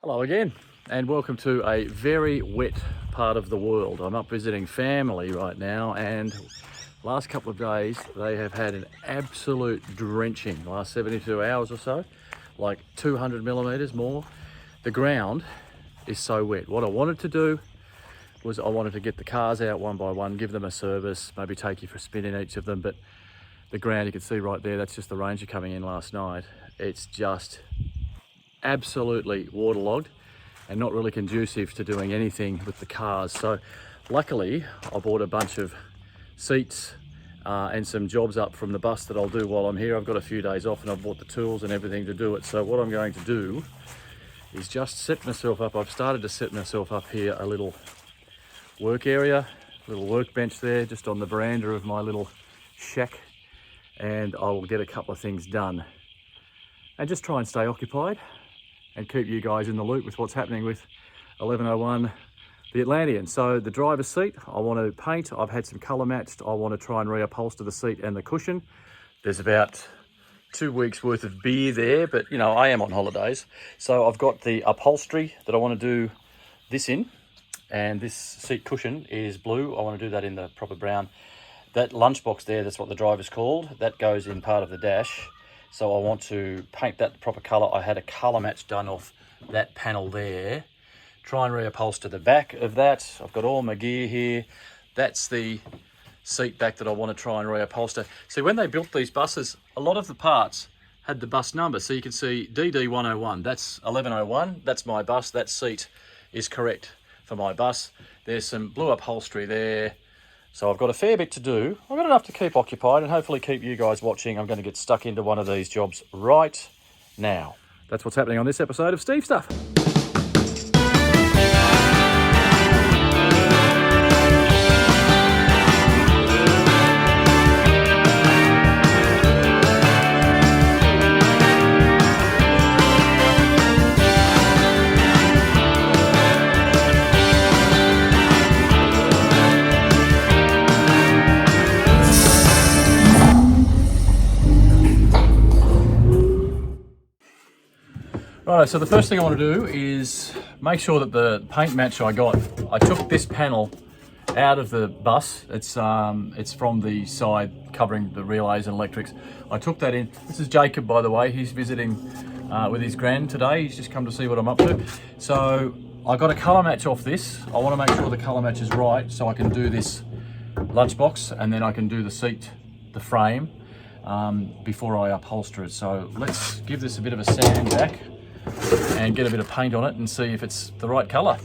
Hello again, and welcome to a very wet part of the world. I'm up visiting family right now, and last couple of days they have had an absolute drenching. Last 72 hours or so, like 200 millimeters more. The ground is so wet. What I wanted to do was I wanted to get the cars out one by one, give them a service, maybe take you for a spin in each of them, but the ground, you can see right there, that's just the Ranger coming in last night. It's just absolutely waterlogged and not really conducive to doing anything with the cars. So luckily I bought a bunch of seats and some jobs up from the bus that I'll do while I'm here. I've got a few days off and I've bought the tools and everything to do it. So what I'm going to do is just set myself up. I've started to set myself up here a little work area, a little workbench there just on the veranda of my little shack, and I will get a couple of things done and just try and stay occupied and keep you guys in the loop with what's happening with 1101 the Atlantean. So the driver's seat, I want to paint. I've had some colour matched. I want to try and reupholster the seat and the cushion. There's about 2 weeks worth of beer there, but you know, I am on holidays. So I've got the upholstery that I want to do this in, and this seat cushion is blue. I want to do that in the proper brown. That lunchbox there, that's what the driver's called, that goes in part of the dash. So I want to paint that the proper colour. I had a colour match done off that panel there. Try and reupholster the back of that. I've got all my gear here. That's the seat back that I want to try and reupholster. See, when they built these buses, a lot of the parts had the bus number. So you can see DD101, that's 1101. That's my bus. That seat is correct for my bus. There's some blue upholstery there. So I've got a fair bit to do. I've got enough to keep occupied and hopefully keep you guys watching. I'm going to get stuck into one of these jobs right now. That's what's happening on this episode of Steve Stuff. Right, so the first thing I want to do is make sure that the paint match I took this panel out of the bus. It's from the side covering the relays and electrics. I took that in. This is Jacob, by the way. He's visiting with his gran today. He's just come to see what I'm up to. So I got a colour match off this. I want to make sure the colour match is right so I can do this lunchbox, and then I can do the seat, the frame, before I upholster it. So let's give this a bit of a sand back and get a bit of paint on it and see if it's the right colour.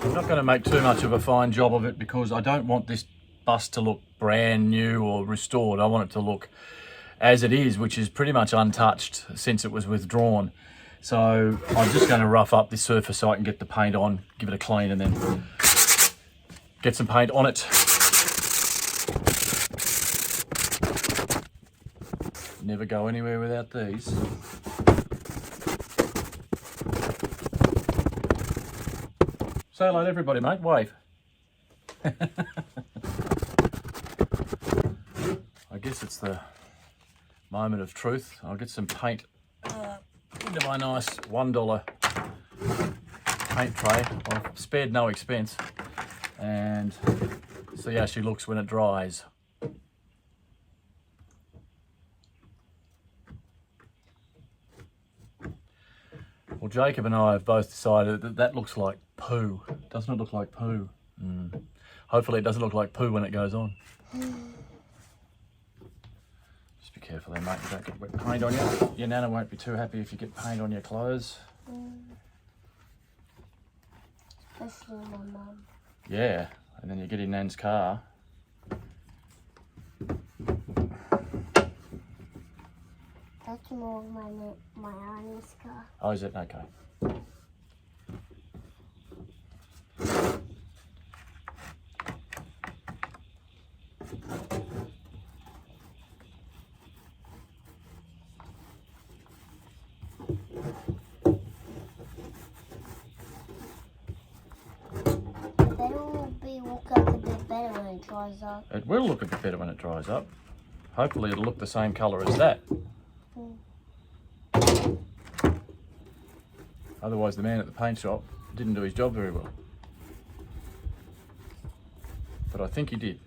I'm not going to make too much of a fine job of it because I don't want this bus to look brand new or restored. I want it to look as it is, which is pretty much untouched since it was withdrawn. So I'm just going to rough up this surface so I can get the paint on, give it a clean, and then get some paint on it. Never go anywhere without these. Say hello to everybody, mate. Wave. I guess it's the moment of truth. I'll get some paint into my nice $1 paint tray. I've spared no expense, and see how she looks when it dries. Well, Jacob and I have both decided that that looks like poo. Doesn't it look like poo? Hopefully it doesn't look like poo when it goes on. Just be careful there, mate. You don't get wet paint on you. Your nana won't be too happy if you get paint on your clothes. Especially my mum. Yeah, and then you get in Nan's car. That's more my auntie's car. Oh, is it? Okay. it dries up. It will look a bit better when it dries up. Hopefully it'll look the same colour as that. Otherwise the man at the paint shop didn't do his job very well. But I think he did.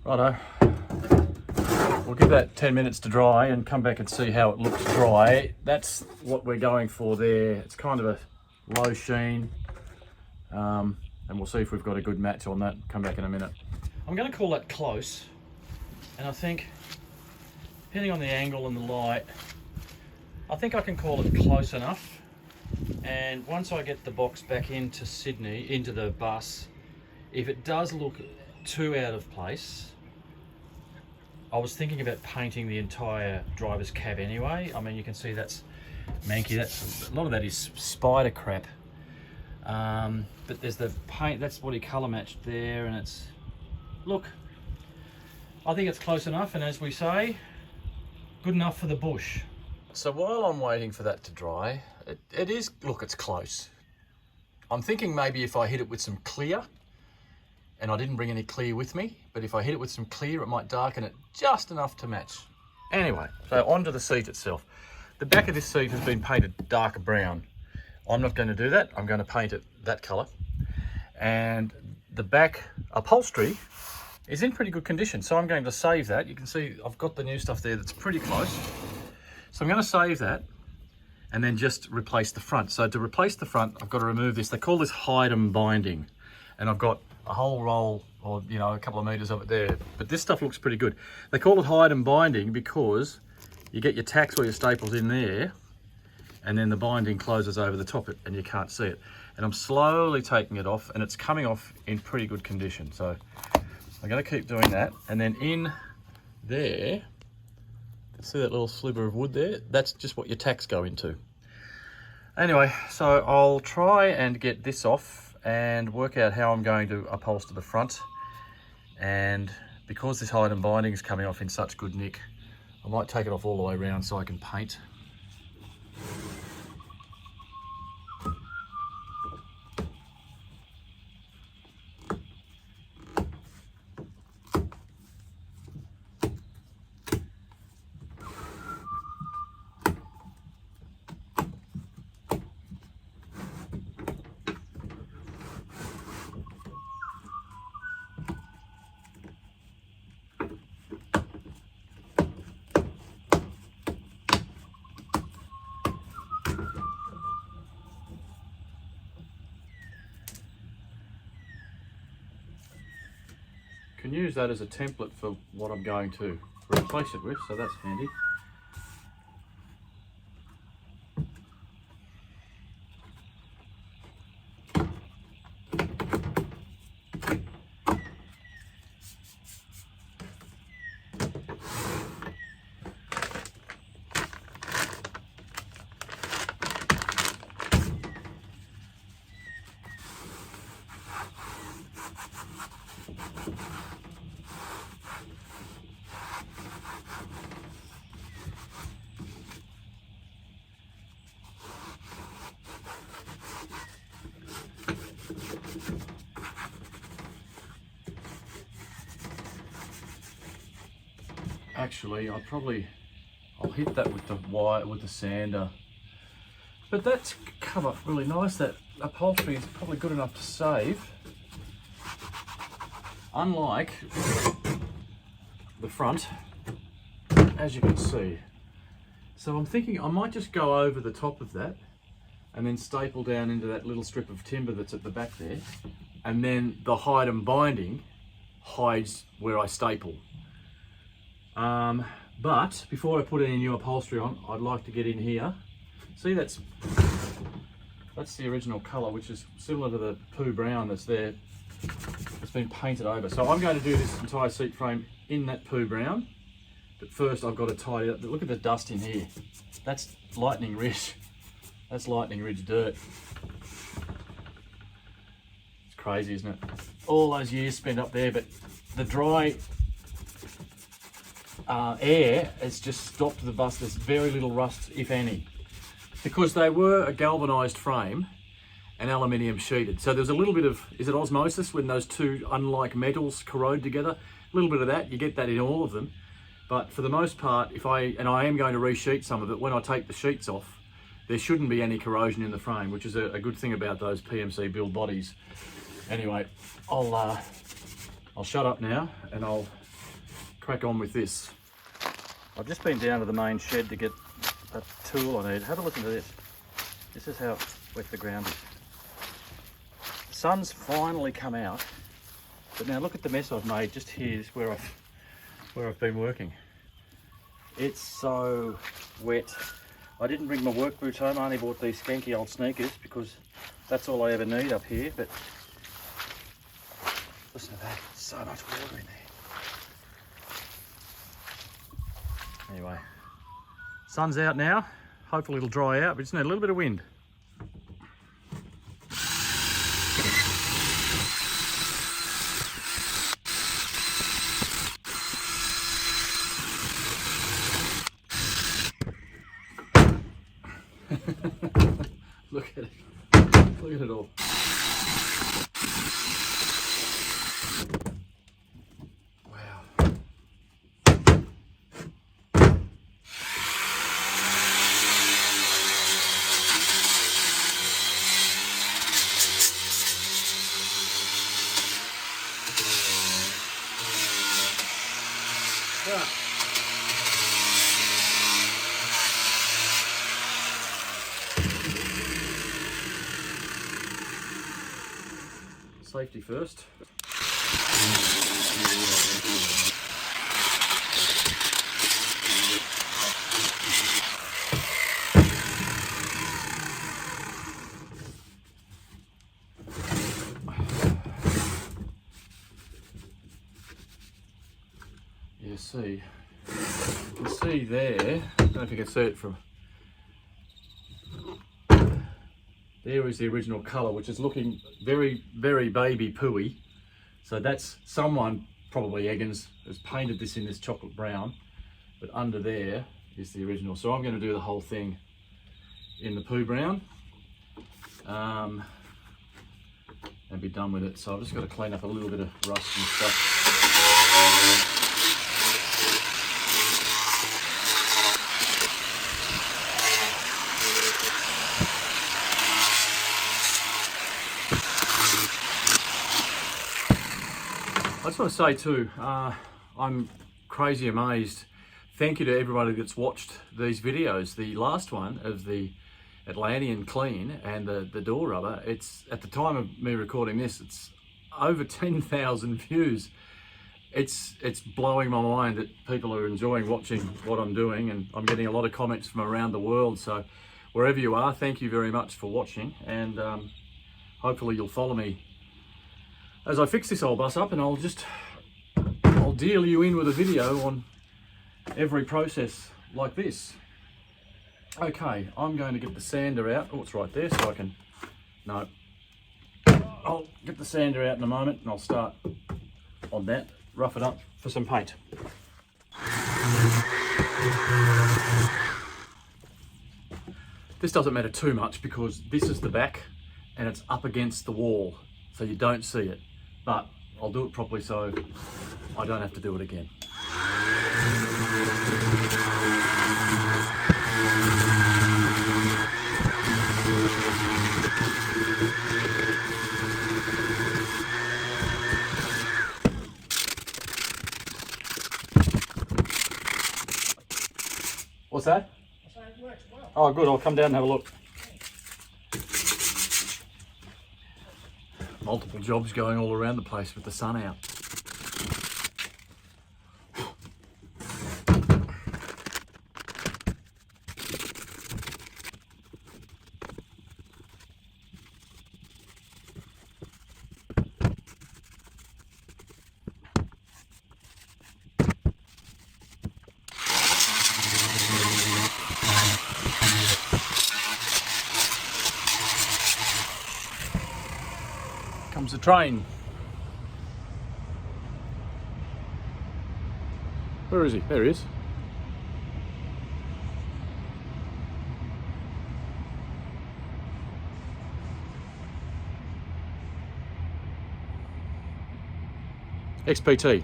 Righto, we'll give that 10 minutes to dry and come back and see how it looks dry. That's what we're going for there. It's kind of a low sheen, and we'll see if we've got a good match on that. Come back in a minute. I'm going to call that close, and I think, depending on the angle and the light, I think I can call it close enough. And once I get the box back into Sydney, into the bus, if it does look too out of place, I was thinking about painting the entire driver's cab anyway. I mean, you can see that's manky. That's a lot of that is spider crap. But there's the paint. That's what he colour matched there, and it's look. I think it's close enough, and as we say, good enough for the bush. So while I'm waiting for that to dry, it is look. It's close. I'm thinking maybe if I hit it with some clear. And I didn't bring any clear with me, but if I hit it with some clear, it might darken it just enough to match. Anyway, so onto the seat itself. The back of this seat has been painted darker brown. I'm not going to do that. I'm going to paint it that colour. And the back upholstery is in pretty good condition, so I'm going to save that. You can see I've got the new stuff there that's pretty close. So I'm going to save that and then just replace the front. So to replace the front, I've got to remove this. They call this hide-em binding. And I've got a whole roll, or you know, a couple of meters of it there, but this stuff looks pretty good. They call it hide-em binding because you get your tacks or your staples in there, and then the binding closes over the top of it and you can't see it. And I'm slowly taking it off, and it's coming off in pretty good condition. So I'm going to keep doing that. And then in there, see that little sliver of wood there? That's just what your tacks go into. Anyway, so I'll try and get this off and work out how I'm going to upholster the front. And because this hide-em binding is coming off in such good nick, I might take it off all the way around so I can paint. Can use that as a template for what I'm going to replace it with, so that's handy. Actually, I'll hit that with the wire, with the sander. But that's come up really nice. That upholstery is probably good enough to save. Unlike the front, as you can see. So I'm thinking I might just go over the top of that and then staple down into that little strip of timber that's at the back there. And then the hide-em binding hides where I staple. But before I put any new upholstery on, I'd like to get in here. See, that's That's the original colour, which is similar to the poo brown that's there. It's been painted over. So I'm going to do this entire seat frame in that poo brown. But first I've got to tidy up. Look at the dust in here. That's Lightning Ridge. That's Lightning Ridge dirt. It's crazy, isn't it? All those years spent up there, but the dry air has just stopped the bus. There's very little rust, if any, because they were a galvanised frame and aluminium sheeted. So there's a little bit of, is it osmosis when those two unlike metals corrode together? A little bit of that, you get that in all of them. But for the most part, I am going to resheet some of it, when I take the sheets off, there shouldn't be any corrosion in the frame, which is a good thing about those PMC build bodies. Anyway, I'll shut up now and I'll crack on with this. I've just been down to the main shed to get a tool I need. Have a listen to this. This is how wet the ground is. The sun's finally come out, but now look at the mess I've made just here, where I've been working. It's so wet. I didn't bring my work boots home. I only bought these skanky old sneakers because that's all I ever need up here. But listen to that, so much water in there. Anyway, sun's out now. Hopefully it'll dry out. We just need a little bit of wind. Look at it. Look at it all. Wow. Yeah. Safety first. You see, you can see there, I don't know if you can see it from there, is the original colour, which is looking very, very baby pooey. So that's someone, probably Eggins, has painted this in this chocolate brown, but under there is the original. So I'm going to do the whole thing in the poo brown and be done with it. So I've just got to clean up a little bit of rust and stuff. I just want to say too, I'm crazy amazed. Thank you to everybody that's watched these videos. The last one of the Atlantean clean and the door rubber, it's, at the time of me recording this, it's over 10,000 views. It's blowing my mind that people are enjoying watching what I'm doing, and I'm getting a lot of comments from around the world. So wherever you are, thank you very much for watching, and hopefully you'll follow me as I fix this old bus up, and I'll deal you in with a video on every process like this. Okay, I'm going to get the sander out. Oh, it's right there, so I can, no. I'll get the sander out in a moment and I'll start on that, rough it up for some paint. This doesn't matter too much because this is the back and it's up against the wall, so you don't see it. But I'll do it properly so I don't have to do it again. What's that? It works well. Oh, good. I'll come down and have a look. Multiple jobs going all around the place with the sun out. train. Where is he? There he is. XPT.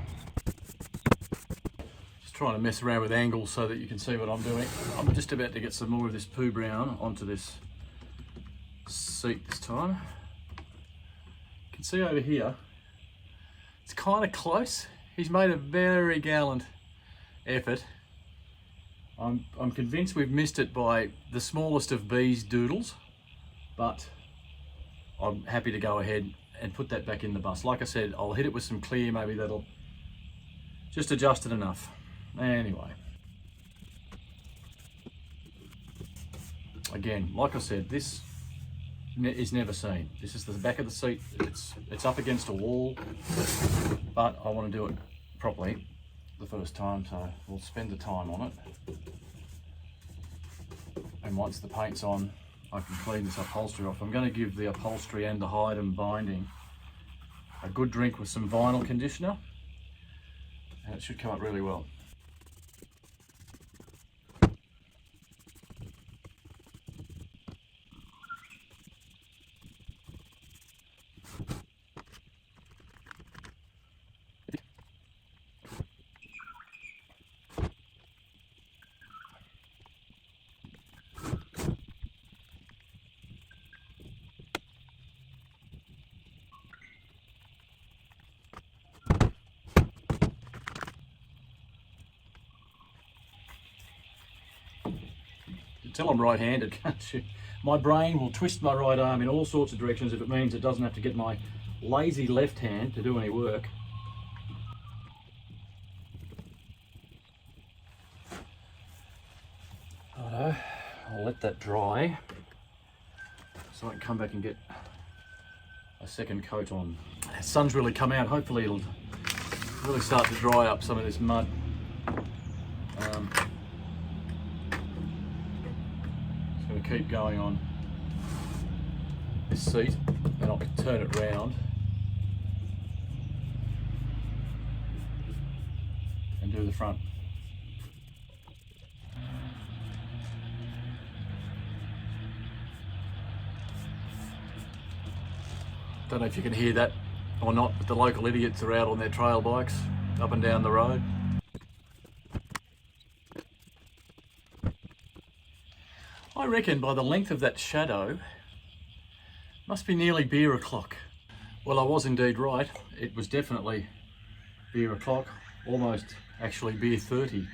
Just trying to mess around with angles so that you can see what I'm doing. I'm just about to get some more of this poo brown onto this seat this time. You can see over here, it's kind of close. He's made a very gallant effort. I'm convinced we've missed it by the smallest of B's doodles, but I'm happy to go ahead and put that back in the bus. Like I said, I'll hit it with some clear, maybe that'll just adjust it enough. Anyway, again, like I said, this is never seen. This is the back of the seat. It's up against a wall, but I want to do it properly the first time, so we'll spend the time on it. And once the paint's on, I can clean this upholstery off. I'm going to give the upholstery and the hide and binding a good drink with some vinyl conditioner, and it should come up really well. Tell I'm right-handed, can't you? My brain will twist my right arm in all sorts of directions if it means it doesn't have to get my lazy left hand to do any work. Righto, I'll let that dry so I can come back and get a second coat on. The sun's really come out. Hopefully it'll really start to dry up some of this mud. Keep going on this seat, and I'll turn it round and do the front. Don't know if you can hear that or not, but the local idiots are out on their trail bikes up and down the road. I reckon by the length of that shadow, must be nearly beer o'clock. Well, I was indeed right. It was definitely beer o'clock, almost actually beer 30.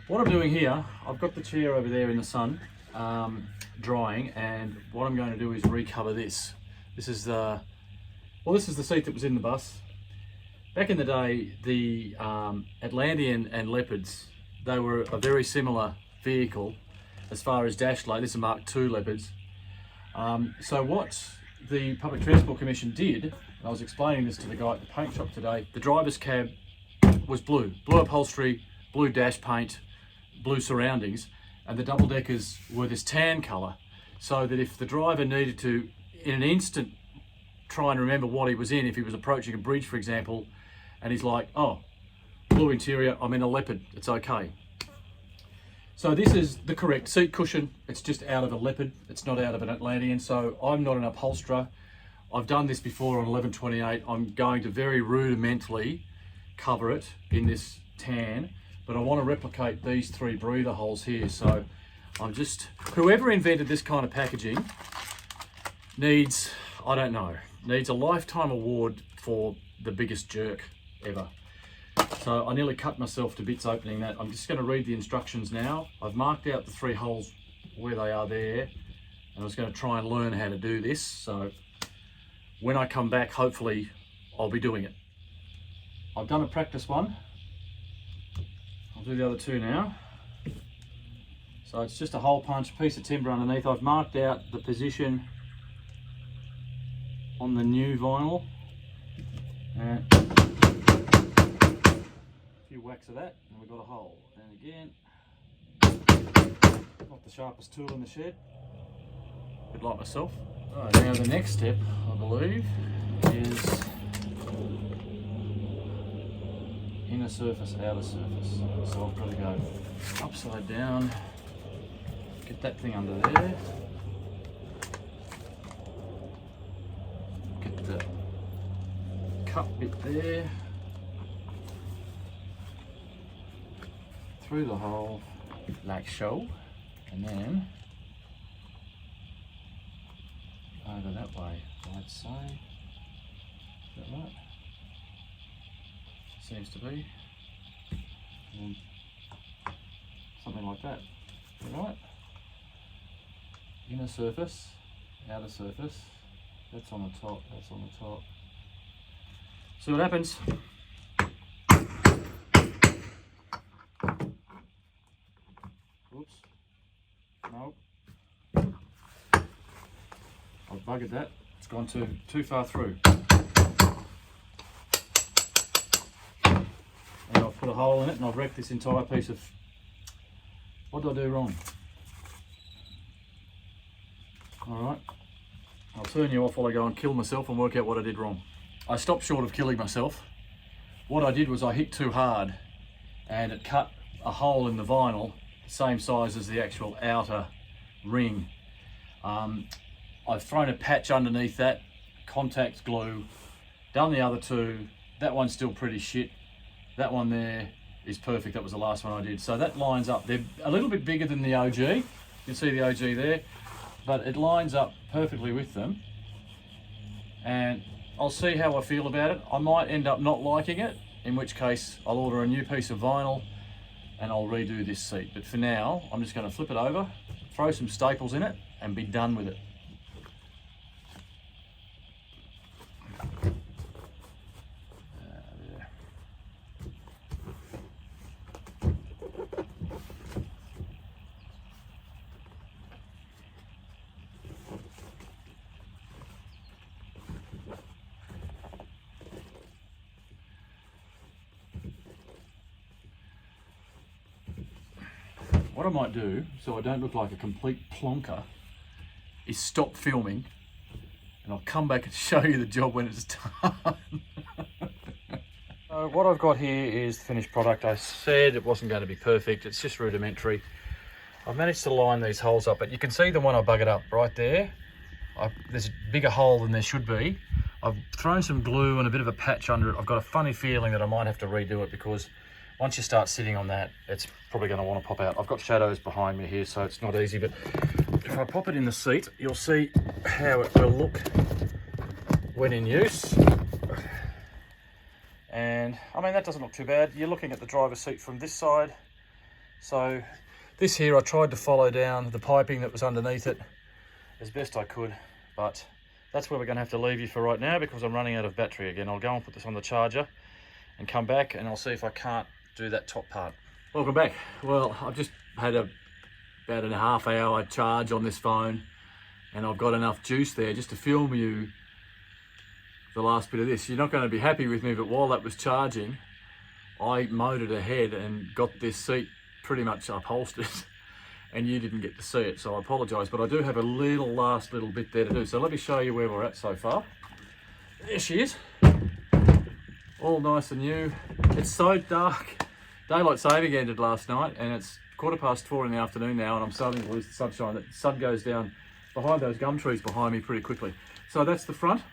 What I'm doing here, I've got the chair over there in the sun, drying, and what I'm going to do is recover this. This is the seat that was in the bus. Back in the day, the Atlantean and Leopards, they were a very similar vehicle. As far as dash light, this is a Mark II Leopards. So what the Public Transport Commission did, and I was explaining this to the guy at the paint shop today, the driver's cab was blue upholstery, blue dash paint, blue surroundings, and the double deckers were this tan colour, so that if the driver needed to, in an instant, try and remember what he was in, if he was approaching a bridge, for example, and he's like, oh, blue interior, I'm in a Leopard, it's okay. So this is the correct seat cushion. It's just out of a Leopard. It's not out of an Atlantean. So I'm not an upholsterer. I've done this before on 1128. I'm going to very rudimentally cover it in this tan, but I want to replicate these 3 breather holes here. So I'm just, whoever invented this kind of packaging needs, I don't know, needs a lifetime award for the biggest jerk ever. So I nearly cut myself to bits opening that. I'm just going to read the instructions now. I've marked out the 3 holes where they are there, and I was going to try and learn how to do this. So when I come back, hopefully I'll be doing it. I've done a practice one. I'll do the other 2 now. So it's just a hole punch, piece of timber underneath. I've marked out the position on the new vinyl. And few whacks of that and we've got a hole, and again, not the sharpest tool in the shed, a bit like myself. Right, now the next step, I believe, is inner surface, outer surface. So I've got to go upside down, get that thing under there, get the cut bit there, through the hole like so, and then over that way, I'd say. Is that right? Seems to be. And something like that. Is that right? Inner surface, outer surface. That's on the top, that's on the top. See what happens. Oops. Nope. I've buggered that. It's gone too far through. And I've put a hole in it and I've wrecked this entire piece of... What did I do wrong? Alright. I'll turn you off while I go and kill myself and work out what I did wrong. I stopped short of killing myself. What I did was I hit too hard and it cut a hole in the vinyl the same size as the actual outer ring. I've thrown a patch underneath that, contact glue, done the other two. That one's still pretty shit. That one there is perfect. That was the last one I did. So that lines up. They're a little bit bigger than the OG. You can see the OG there, but it lines up perfectly with them. And I'll see how I feel about it. I might end up not liking it, in which case I'll order a new piece of vinyl and I'll redo this seat. But for now, I'm just going to flip it over, throw some staples in it and be done with it. What I might do, so I don't look like a complete plonker, is stop filming and I'll come back and show you the job when it's done. So what I've got here is the finished product. I said it wasn't going to be perfect, it's just rudimentary. I've managed to line these holes up, but you can see the one I buggered up right there. There's a bigger hole than there should be. I've thrown some glue and a bit of a patch under it. I've got a funny feeling that I might have to redo it because once you start sitting on that, it's probably going to want to pop out. I've got shadows behind me here, so it's not easy, but if I pop it in the seat, you'll see how it will look when in use. And I mean, that doesn't look too bad. You're looking at the driver's seat from this side. So this here, I tried to follow down the piping that was underneath it as best I could, but that's where we're going to have to leave you for right now because I'm running out of battery again. I'll go and put this on the charger and come back and I'll see if I can't do that top part. Welcome back. Well, I've just had about a half-hour charge on this phone and I've got enough juice there just to film you the last bit of this. You're not going to be happy with me, but while that was charging, I motored ahead and got this seat pretty much upholstered and you didn't get to see it, so I apologise, but I do have a last little bit there to do. So let me show you where we're at so far. There she is. All nice and new. It's so dark. Daylight saving ended last night and it's 4:15 in the afternoon now and I'm starting to lose the sunshine. The sun goes down behind those gum trees behind me pretty quickly. So that's the front.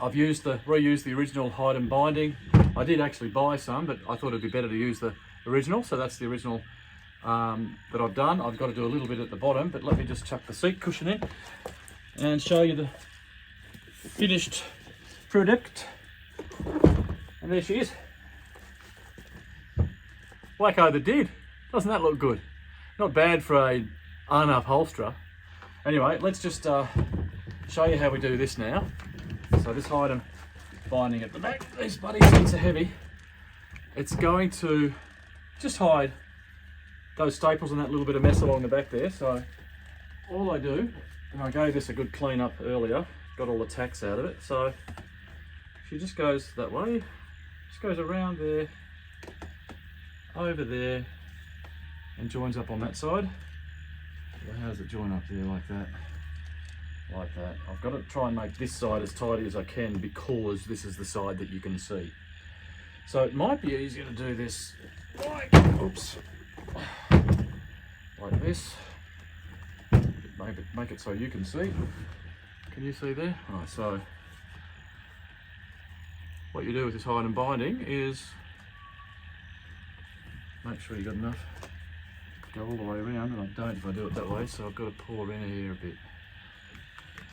I've reused the original hide and binding. I did actually buy some, but I thought it'd be better to use the original. So that's the original that I've done. I've got to do a little bit at the bottom, but let me just chuck the seat cushion in and show you the finished product. And there she is. Wacko the did. Doesn't that look good? Not bad for a unupholsterer. Anyway, let's just show you how we do this now. So this hide and binding at the back, these bloody seats are heavy. It's going to just hide those staples and that little bit of mess along the back there. So all I do, and I gave this a good clean up earlier, got all the tacks out of it. So she just goes that way, just goes around there, over there, and joins up on that side. Well, how does it join up there like that? like that. I've got to try and make this side as tidy as I can because this is the side that you can see. So it might be easier to do this like, oops, like this. Make it so you can see. Can you see there? All right, so what you do with this hide and binding is make sure you got enough to go all the way around, and I don't if I do it that way, so I've got to pull around here a bit.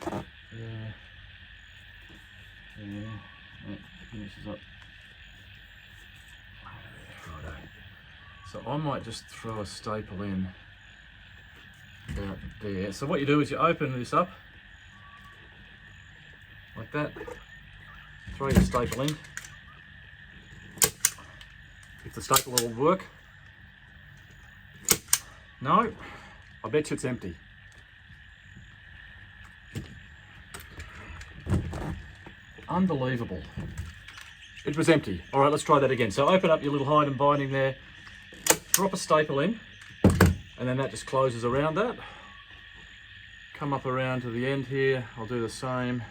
Yeah, that finishes up. Righto. So I might just throw a staple in about there. So what you do is you open this up like that, throw your staple in. If the staple will work. No, I bet you it's empty. Unbelievable. It was empty. All right, let's try that again. So open up your little hide and binding there, drop a staple in, and then that just closes around that. Come up around to the end here. I'll do the same.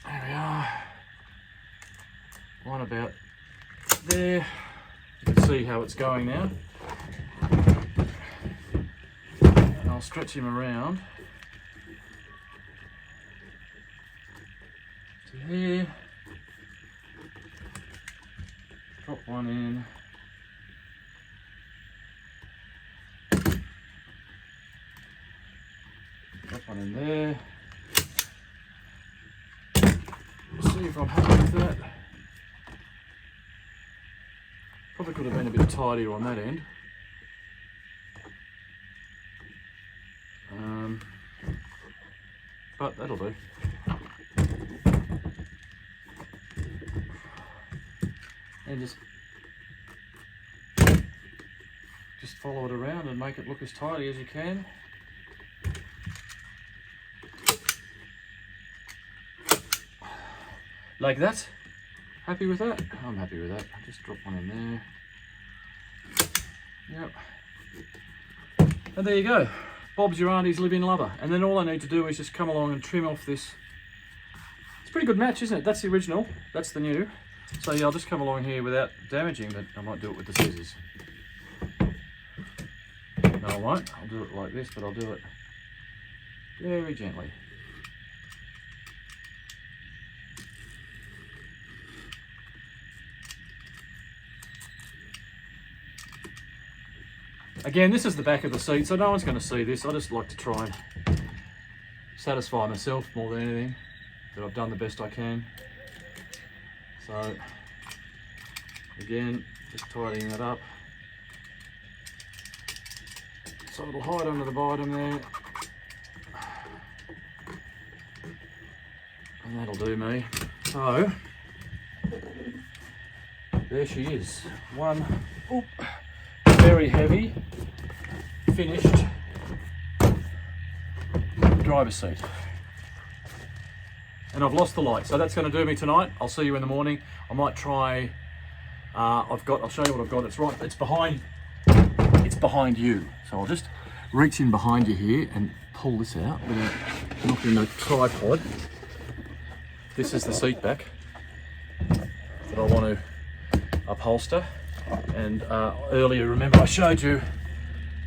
There we are. One about there. You can see how it's going now. And I'll stretch him around to here. Drop one in. Drop one in there. See if I'm happy with that. Probably could have been a bit tidier on that end. But that'll do. And just follow it around and make it look as tidy as you can. Like that. Happy with that? I'm happy with that. I'll just drop one in there. Yep. And there you go. Bob's your auntie's live-in lover. And then all I need to do is just come along and trim off this. It's a pretty good match, isn't it? That's the original. That's the new. So yeah, I'll just come along here without damaging, but I might do it with the scissors. No, I won't. I'll do it like this, but I'll do it very gently. Again, this is the back of the seat, so no one's going to see this. I just like to try and satisfy myself more than anything that I've done the best I can. So, again, just tidying that up. So it'll hide under the bottom there. And that'll do me. So, there she is. One, oop, very heavy, finished driver's seat. And I've lost the light, so that's going to do me tonight. I'll see you in the morning. I might try. I'll show you what I've got. It's right. It's behind you. So I'll just reach in behind you here and pull this out without knocking the tripod. This is the seat back that I want to upholster. And earlier, remember I showed you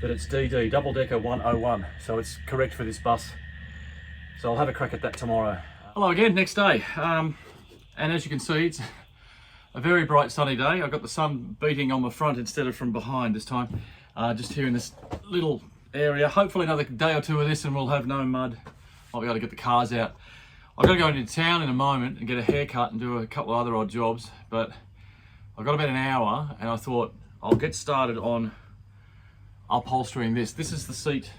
that it's DD, double decker 101. So it's correct for this bus. So I'll have a crack at that tomorrow. Hello again, next day. And as you can see, it's a very bright sunny day. I've got the sun beating on the front instead of from behind this time. Just here in this little area. Hopefully another day or two of this and we'll have no mud. I'll be able to get the cars out. I've got to go into town in a moment and get a haircut and do a couple of other odd jobs, but I've got about an hour and I thought I'll get started on upholstering this. This is the seat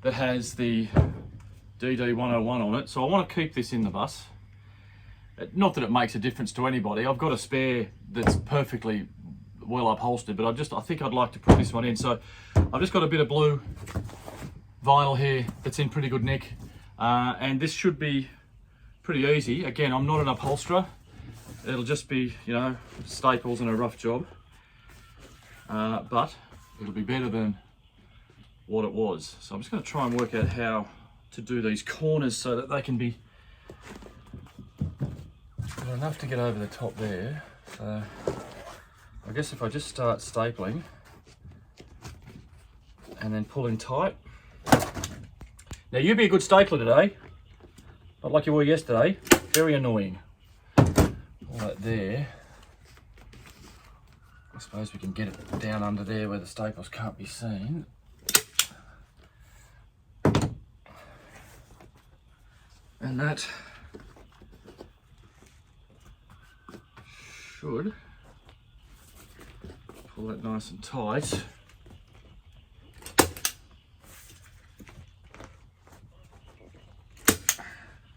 that has the DD 101 on it, so I want to keep this in the bus. Not that it makes a difference to anybody. I've got a spare that's perfectly well upholstered, but I think I'd like to put this one in. So I've just got a bit of blue vinyl here that's in pretty good nick, and this should be pretty easy. Again, I'm not an upholsterer. It'll just be, you know, staples and a rough job, but it'll be better than what it was. So I'm just going to try and work out how to do these corners so that they can be enough to get over the top there. So I guess if I just start stapling and then pulling tight. Now you be a good stapler today, not like you were yesterday. Very annoying. All that there. I suppose we can get it down under there where the staples can't be seen. And that should pull that nice and tight.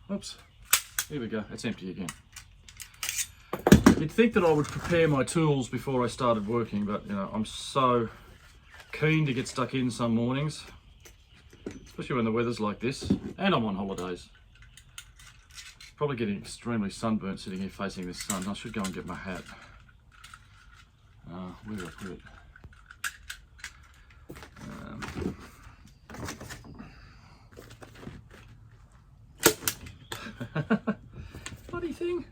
Oops, here we go, it's empty again. You'd think that I would prepare my tools before I started working, but you know, I'm so keen to get stuck in some mornings, especially when the weather's like this, and I'm on holidays. Probably getting extremely sunburnt sitting here facing the sun. I should go and get my hat. Where did I put it? Bloody thing.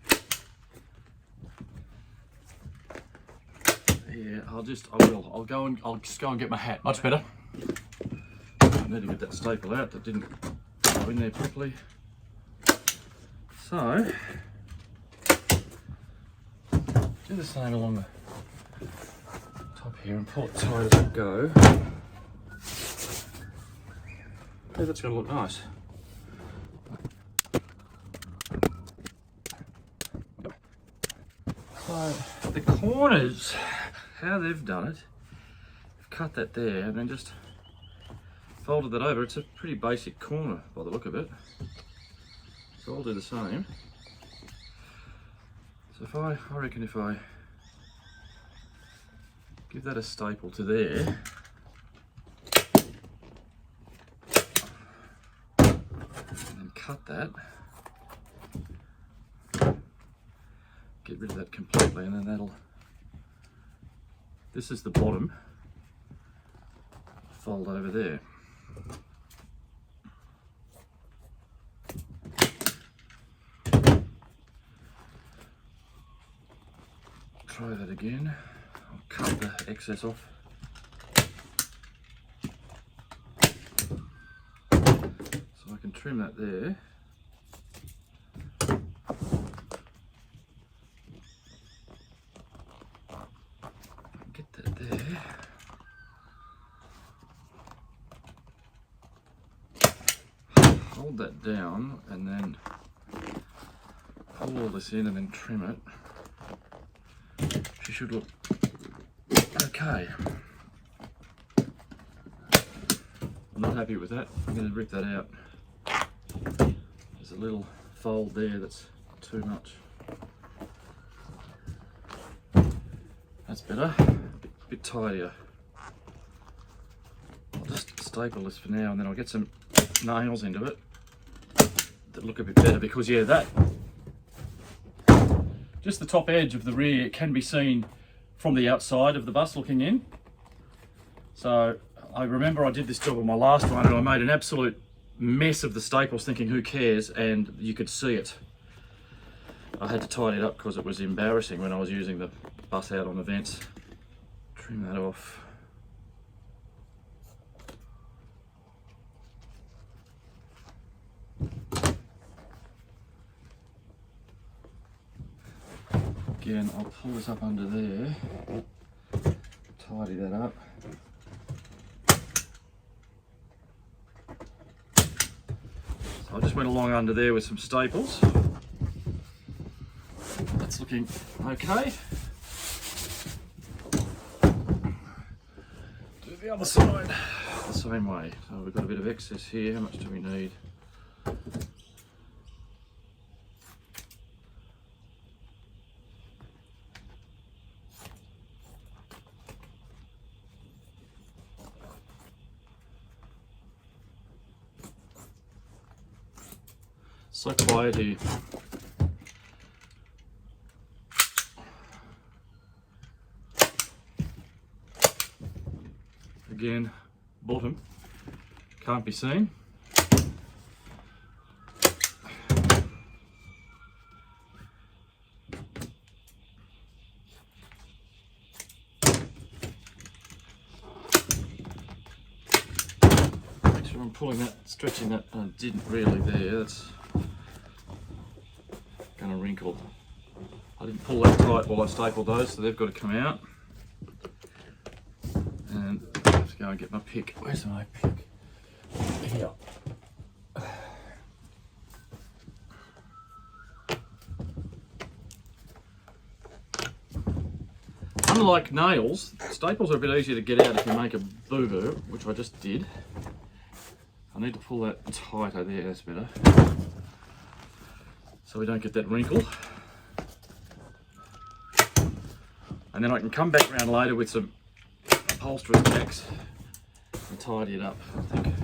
Yeah, I'll just go and get my hat. Much better. I need to get that staple out that didn't go in there properly. So, do the same along the top here and pull it tight as it go. Yeah, that's going to look nice. So, the corners, how they've done it, cut that there and then just folded that over. It's a pretty basic corner by the look of it. So I'll do the same. So if I reckon if I give that a staple to there, and then cut that, get rid of that completely, and then that'll, this is the bottom, fold over there. Try that again. I'll cut the excess off. So I can trim that there. Get that there. Hold that down and then pull all this in and then trim it. She should look okay. I'm not happy with that. I'm going to rip that out. There's a little fold there that's too much. That's better. A bit tidier. I'll just staple this for now and then I'll get some nails into it that look a bit better because yeah, that just the top edge of the rear can be seen from the outside of the bus looking in. So I remember I did this job on my last one and I made an absolute mess of the staples thinking who cares, and you could see it. I had to tidy it up because it was embarrassing when I was using the bus out on events. Trim that off. Again, I'll pull this up under there, tidy that up. So I just went along under there with some staples. That's looking okay. Do the other side the same way. So we've got a bit of excess here. How much do we need? So quiet here. again, bottom, can't be seen. Make sure I'm pulling that, stretching that, and I didn't really there, that's gonna wrinkle. I didn't pull that tight while I stapled those, so they've got to come out. And I have to go and get my pick. Where's my pick? Here. Unlike nails, staples are a bit easier to get out if you make a boo-boo, which I just did. I need to pull that tighter there, that's better. So we don't get that wrinkle. And then I can come back around later with some upholstery tacks and tidy it up. I think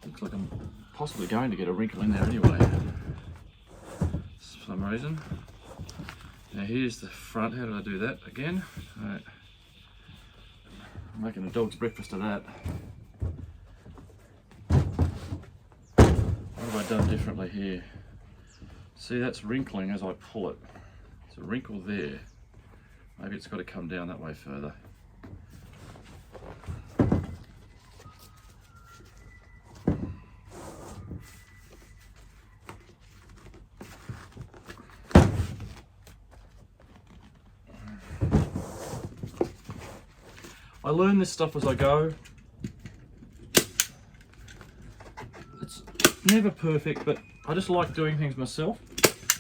looks like I'm possibly going to get a wrinkle in there anyway, for some reason. Now here's the front. How did I do that again? Right. I'm making a dog's breakfast of that. What have I done differently here? See, that's wrinkling as I pull it. It's a wrinkle there. Maybe it's got to come down that way further. I learn this stuff as I go. It's never perfect, but I just like doing things myself.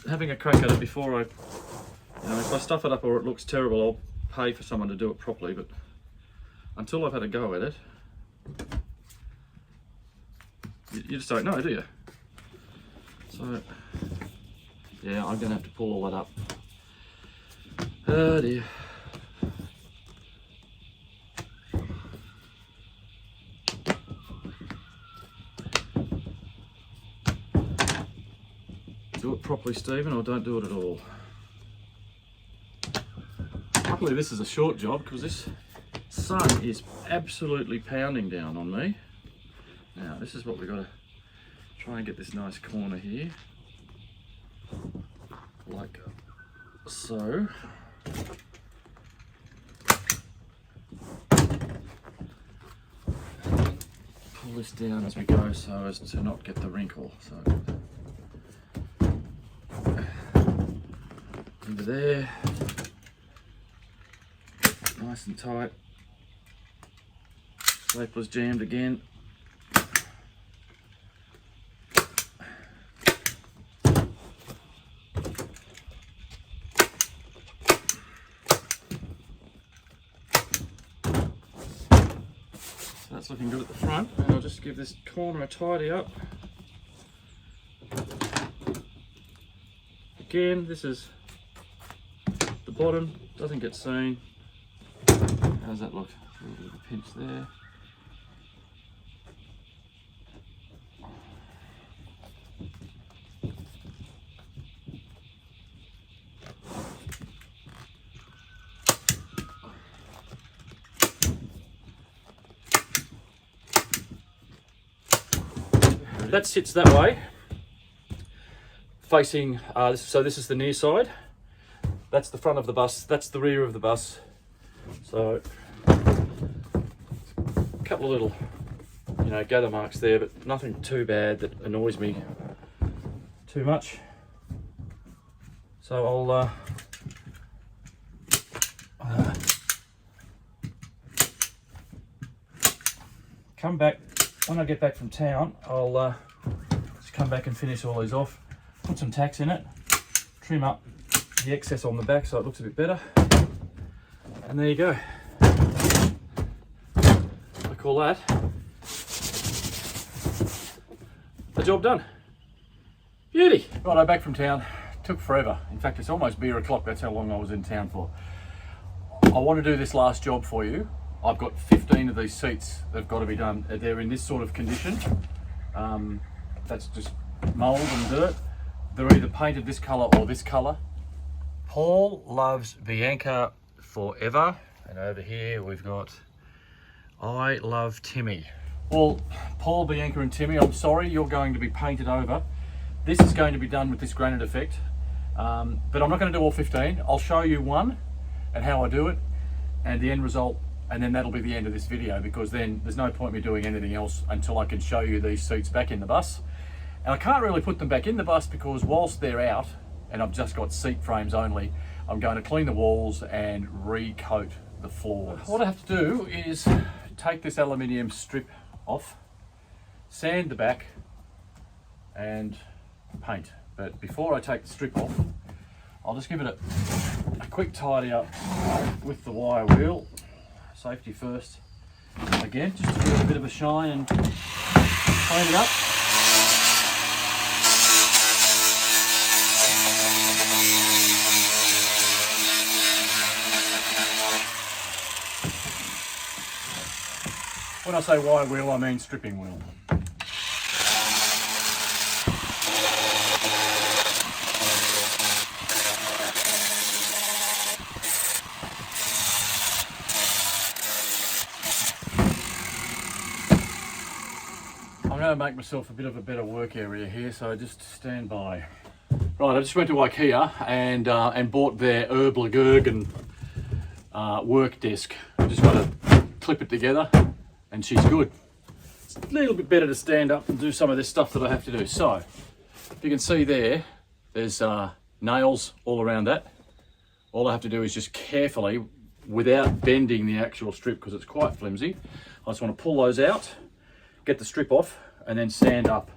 Having a crack at it before I, if I stuff it up or it looks terrible, I'll pay for someone to do it properly, but until I've had a go at it, you just don't know, do you? So, yeah, I'm gonna have to pull all that up. Oh dear. Do it properly, Stephen, or don't do it at all. Luckily this is a short job because this sun is absolutely pounding down on me. Now this is what we've got to try and get this nice corner here, like so. Pull this down as we go so as to not get the wrinkle. So over there, nice and tight. Stapler's jammed again. So that's looking good at the front, and I'll just give this corner a tidy up. Again, this is the bottom, doesn't get seen. How's that look? A little bit of a pinch there. That sits that way, facing, so this is the near side. That's the front of the bus, that's the rear of the bus. So, a couple of little, gather marks there, but nothing too bad that annoys me too much. So I'll come back, when I get back from town, I'll just come back and finish all these off, put some tacks in it, trim up the excess on the back so it looks a bit better, and there you go. I call that the job done. Beauty. Right, I'm back from town. Took forever. In fact, it's almost beer o'clock. That's how long I was in town for. I want to do this last job for you. I've got 15 of these seats that have got to be done. They're in this sort of condition. That's just mould and dirt. They're either painted this colour or this colour. Paul loves Bianca forever. And over here we've got I love Timmy. Well, Paul, Bianca and Timmy, I'm sorry, you're going to be painted over. This is going to be done with this granite effect, but I'm not going to do all 15. I'll show you one and how I do it and the end result, and then that'll be the end of this video, because then there's no point me doing anything else until I can show you these seats back in the bus. And I can't really put them back in the bus because whilst they're out and I've just got seat frames only, I'm going to clean the walls and recoat the floors. What I have to do is take this aluminium strip off, sand the back and paint. But before I take the strip off, I'll just give it a quick tidy up with the wire wheel. Safety first. Again, just to give it a bit of a shine and clean it up. When I say wire wheel, I mean stripping wheel. I'm going to make myself a bit of a better work area here, so just stand by. Right, I just went to IKEA and bought their Erblgergen work desk. I just got to clip it together and she's good. It's a little bit better to stand up and do some of this stuff that I have to do. So, you can see there's nails all around that. All I have to do is just carefully, without bending the actual strip because it's quite flimsy, I just want to pull those out, get the strip off, and then sand up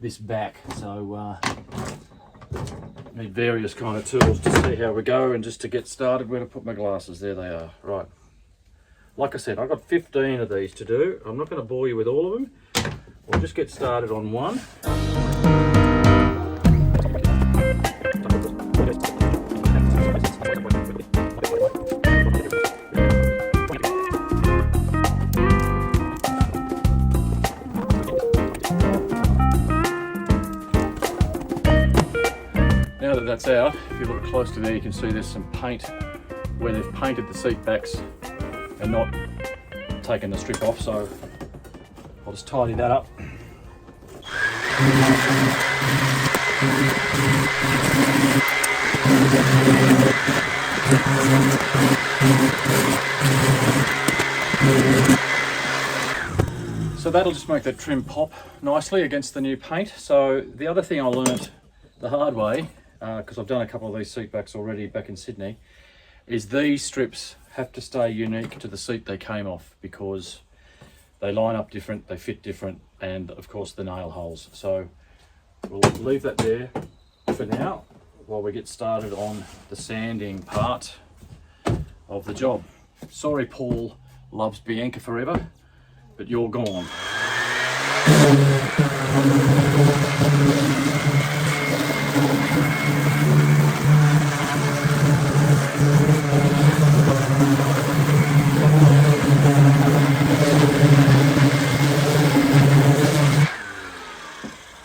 this back. So, need various kind of tools to see how we go, and just to get started, where to put my glasses. There they are. Right. Like I said, I've got 15 of these to do. I'm not going to bore you with all of them. We'll just get started on one. Now that that's out, if you look close to there, you can see there's some paint where they've painted the seat backs and not taking the strip off, so I'll just tidy that up. So that'll just make the trim pop nicely against the new paint. So the other thing I learnt the hard way, because I've done a couple of these seat backs already back in Sydney, is these strips have to stay unique to the seat they came off, because they line up different, they fit different, and of course the nail holes. So we'll leave that there for now while we get started on the sanding part of the job. Sorry, Paul loves Bianca forever, but you're gone.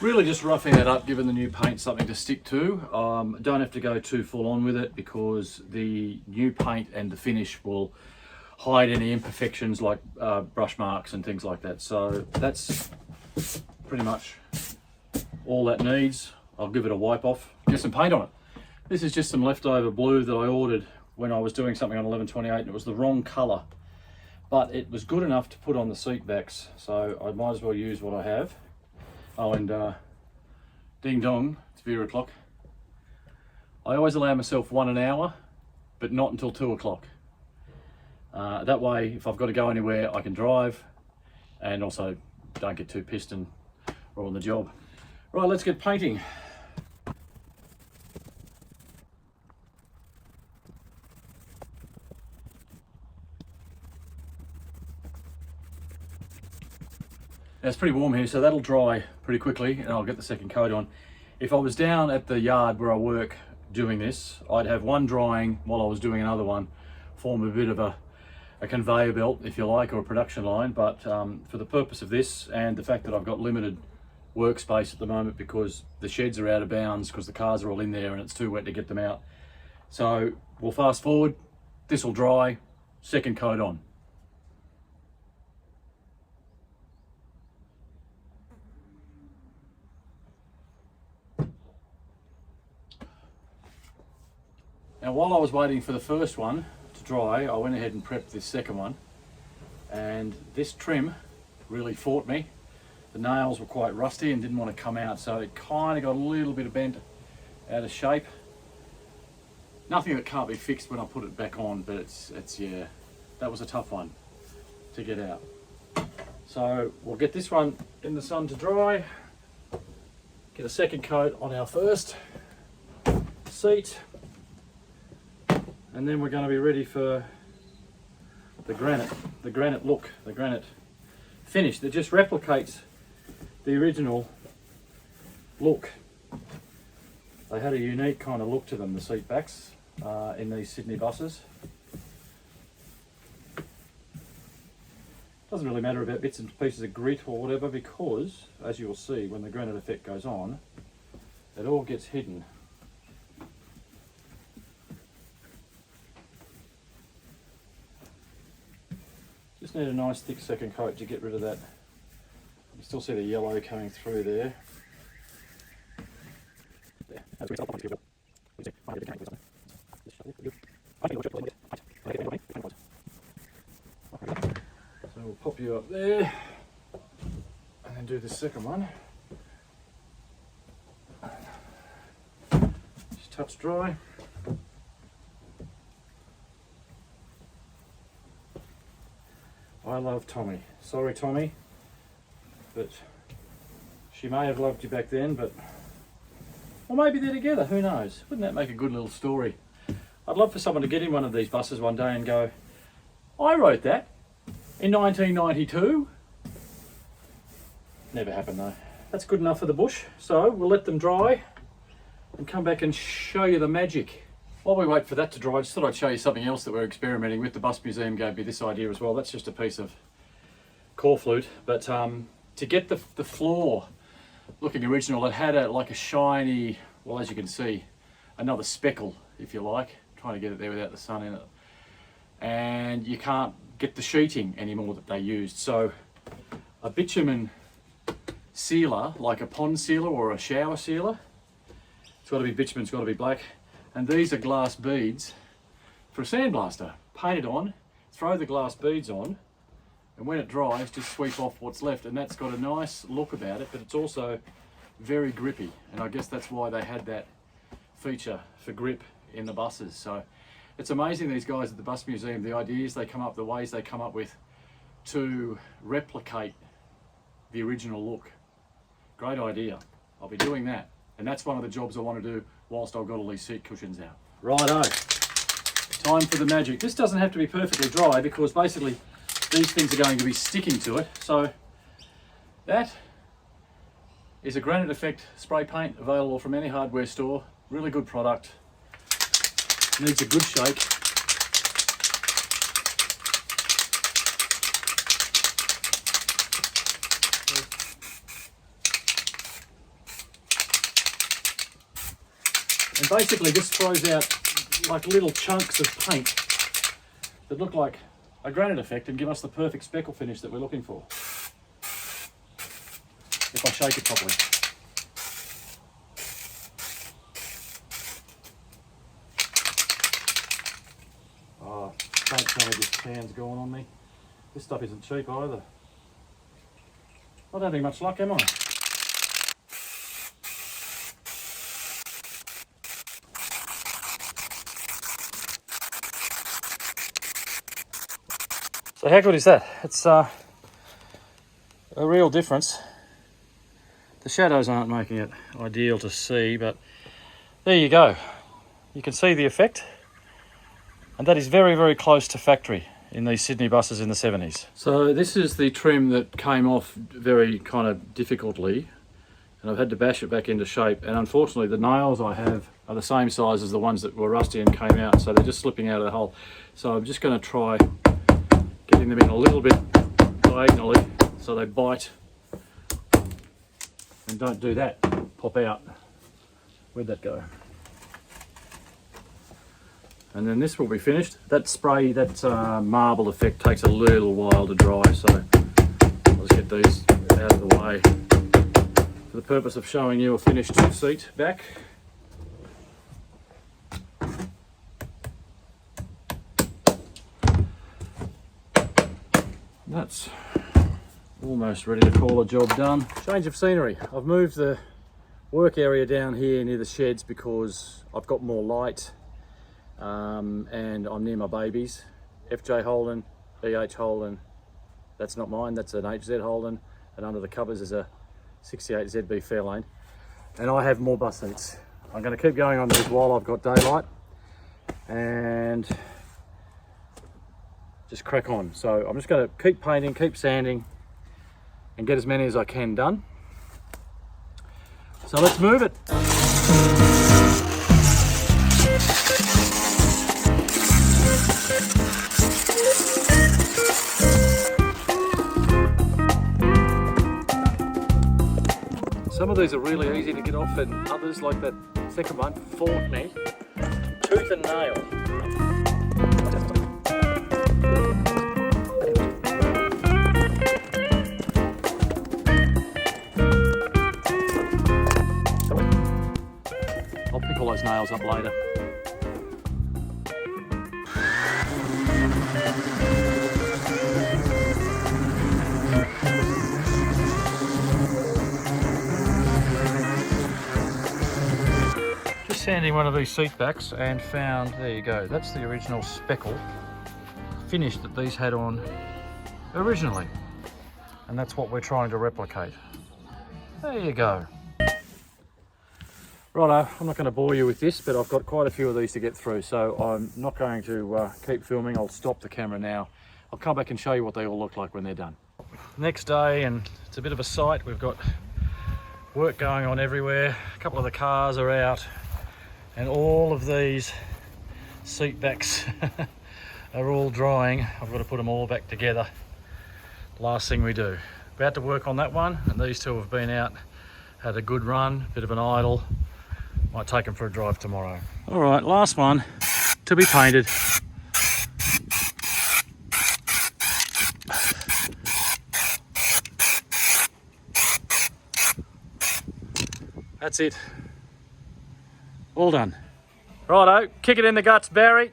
Really just roughing it up, giving the new paint something to stick to. Don't have to go too full on with it, because the new paint and the finish will hide any imperfections like brush marks and things like that. So that's pretty much all that needs. I'll give it a wipe off, get some paint on it. This is just some leftover blue that I ordered when I was doing something on 1128, and it was the wrong colour, but it was good enough to put on the seat backs, so I might as well use what I have. Oh, and ding dong, it's beer o'clock. I always allow myself 1 hour, but not until 2 o'clock. That way, if I've got to go anywhere, I can drive, and also don't get too pissed and we're on the job. Right, let's get painting. Now it's pretty warm here, so that'll dry pretty quickly and I'll get the second coat on. If I was down at the yard where I work doing this, I'd have one drying while I was doing another one, form a bit of a conveyor belt, if you like, or a production line. But for the purpose of this, and the fact that I've got limited workspace at the moment because the sheds are out of bounds because the cars are all in there and it's too wet to get them out, so we'll fast forward, this will dry, second coat on. Now while I was waiting for the first one to dry, I went ahead and prepped this second one, and this trim really fought me. The nails were quite rusty and didn't want to come out, so it kind of got a little bit of bent out of shape. Nothing that can't be fixed when I put it back on, but it's yeah, that was a tough one to get out. So we'll get this one in the sun to dry, get a second coat on our first seat, and then we're going to be ready for the granite look, the granite finish that just replicates the original look. They had a unique kind of look to them, the seat backs, in these Sydney buses. Doesn't really matter about bits and pieces of grit or whatever, because as you will see when the granite effect goes on, it all gets hidden. Just need a nice thick second coat to get rid of that. You still see the yellow coming through there. So we'll pop you up there and then do the second one. Just touch dry. I love Tommy. Sorry Tommy, but she may have loved you back then, but or maybe they're together, who knows? Wouldn't that make a good little story? I'd love for someone to get in one of these buses one day and go, I wrote that in 1992. Never happened though. That's good enough for the bush, so we'll let them dry and come back and show you the magic. While we wait for that to dry, I just thought I'd show you something else that we're experimenting with. The Bus Museum gave me this idea as well. That's just a piece of core flute, but to get the floor looking original, it had like a shiny, well, as you can see, another speckle, if you like. I'm trying to get it there without the sun in it. And you can't get the sheeting anymore that they used. So a bitumen sealer, like a pond sealer or a shower sealer, it's got to be bitumen, it's got to be black. And these are glass beads for a sandblaster. Paint it on, throw the glass beads on, and when it dries, just sweep off what's left. And that's got a nice look about it, but it's also very grippy. And I guess that's why they had that feature for grip in the buses. So it's amazing, these guys at the Bus Museum, the ideas they come up, the ways they come up with to replicate the original look. Great idea. I'll be doing that. And that's one of the jobs I want to do whilst I've got all these seat cushions out. Righto, time for the magic. This doesn't have to be perfectly dry because basically these things are going to be sticking to it. So that is a Granite Effect spray paint available from any hardware store. Really good product. Needs a good shake. And basically this throws out like little chunks of paint that look like a Granite Effect and give us the perfect speckle finish that we're looking for. If I shake it properly. Oh, don't tell me this pan's going on me. This stuff isn't cheap either. Not having much luck, am I? So how good is that? It's a real difference. The shadows aren't making it ideal to see, but there you go. You can see the effect. And that is very, very close to factory in these Sydney buses in the 70s. So this is the trim that came off very kind of difficultly, and I've had to bash it back into shape. And unfortunately the nails I have are the same size as the ones that were rusty and came out, so they're just slipping out of the hole. So I'm just going to try getting them in a little bit diagonally so they bite and don't do that, pop out. Where'd that go? And then this will be finished. That spray, that marble effect takes a little while to dry, so I'll just get these out of the way for the purpose of showing you a finished seat back. That's almost ready to call a job done. Change of scenery. I've moved the work area down here near the sheds because I've got more light and I'm near my babies. FJ Holden, EH Holden, that's not mine, that's an HZ Holden, and under the covers is a 68 ZB Fairlane. And I have more bus seats. I'm going to keep going on these while I've got daylight and just crack on. So I'm just going to keep painting, keep sanding and get as many as I can done. So let's move it. Some of these are really easy to get off and others, like that second one, fought me tooth and nail. I'll pick all those nails up later. Just sanding one of these seat backs and found, there you go, that's the original speckle finish that these had on originally. And that's what we're trying to replicate. There you go. Righto, I'm not going to bore you with this, but I've got quite a few of these to get through, so I'm not going to keep filming. I'll stop the camera now. I'll come back and show you what they all look like when they're done. Next day, and it's a bit of a sight. We've got work going on everywhere. A couple of the cars are out, and all of these seat backs are all drying. I've got to put them all back together. Last thing we do. About to work on that one, and these two have been out, had a good run, bit of an idle. Might take them for a drive tomorrow. All right, last one to be painted. That's it. All done. Righto, kick it in the guts, Barry.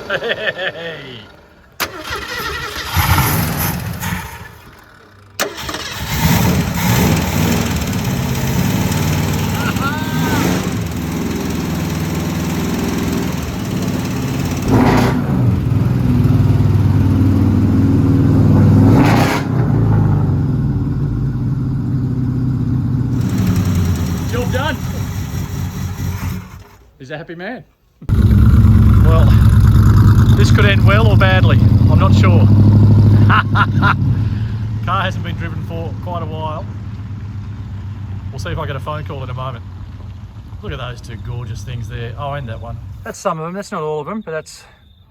Hey. Job done. He's a happy man. Well, this could end well or badly, I'm not sure. Car hasn't been driven for quite a while. We'll see if I get a phone call in a moment. Look at those two gorgeous things there. Oh, and that one. That's some of them, that's not all of them, but that's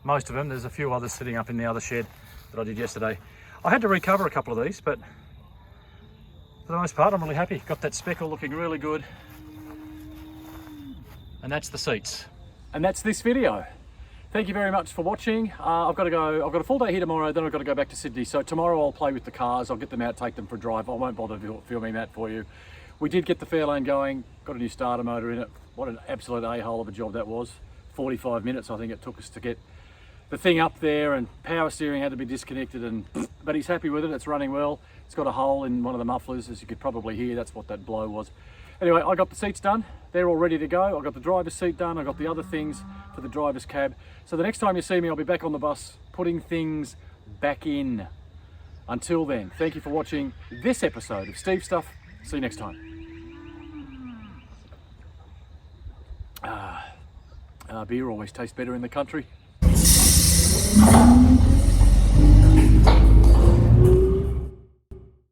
most of them. There's a few others sitting up in the other shed that I did yesterday. I had to recover a couple of these, but for the most part, I'm really happy. Got that speckle looking really good. And that's the seats. And that's this video. Thank you very much for watching. I've got a full day here tomorrow, then I've got to go back to Sydney. So tomorrow I'll play with the cars, I'll get them out, take them for a drive. I won't bother filming that for you. We did get the Fairlane going, got a new starter motor in it. What an absolute a-hole of a job that was. 45 minutes I think it took us to get the thing up there, and power steering had to be disconnected, but he's happy with it, it's running well. It's got a hole in one of the mufflers, as you could probably hear, that's what that blow was. Anyway, I got the seats done, they're all ready to go. I got the driver's seat done, I got the other things for the driver's cab. So the next time you see me, I'll be back on the bus putting things back in. Until then, thank you for watching this episode of Steve Stuff. See you next time. Beer always tastes better in the country.